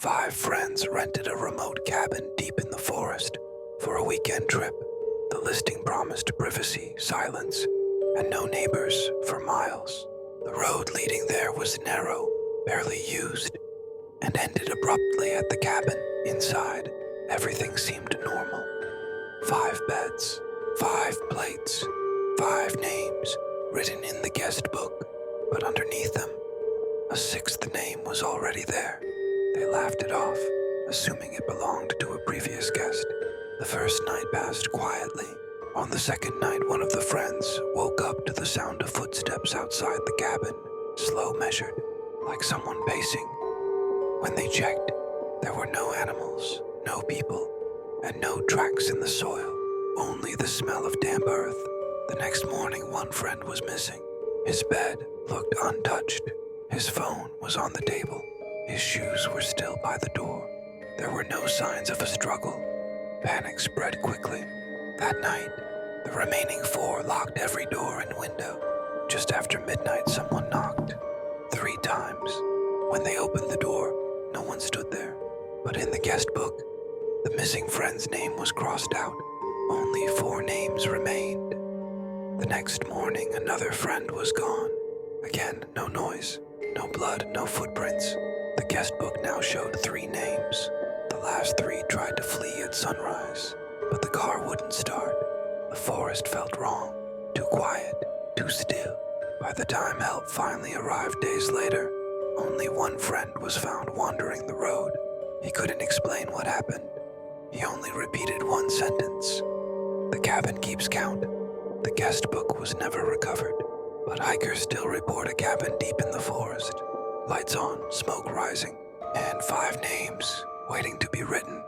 5 friends rented a remote cabin deep in the forest for a weekend trip. The listing promised privacy, silence, and no neighbors for miles. The road leading there was narrow, barely used, and ended abruptly at the cabin. Inside, everything seemed normal. 5 beds, 5 plates, 5 names written in the guest book, but underneath them, a 6th name was already there. They laughed it off, assuming it belonged to a previous guest. The first night passed quietly. On the second night, one of the friends woke up to the sound of footsteps outside the cabin, slow measured, like someone pacing. When they checked, there were no animals, no people, and no tracks in the soil, only the smell of damp earth. The next morning, one friend was missing. His bed looked untouched. His phone was on the table. His shoes were still by the door. There were no signs of a struggle. Panic spread quickly. That night, the remaining 4 locked every door and window. Just after midnight, someone knocked 3 times. When they opened the door, no one stood there. But in the guest book, the missing friend's name was crossed out. Only 4 names remained. The next morning, another friend was gone. Again, no noise, no blood, no footprints. The guest book now showed 3 names. The last 3 tried to flee at sunrise, but the car wouldn't start. The forest felt wrong, too quiet, too still. By the time help finally arrived days later, only one friend was found wandering the road. He couldn't explain what happened. He only repeated one sentence. The cabin keeps count. The guest book was never recovered, but hikers still report a cabin deep in the forest. Lights on, smoke rising, and 5 names waiting to be written.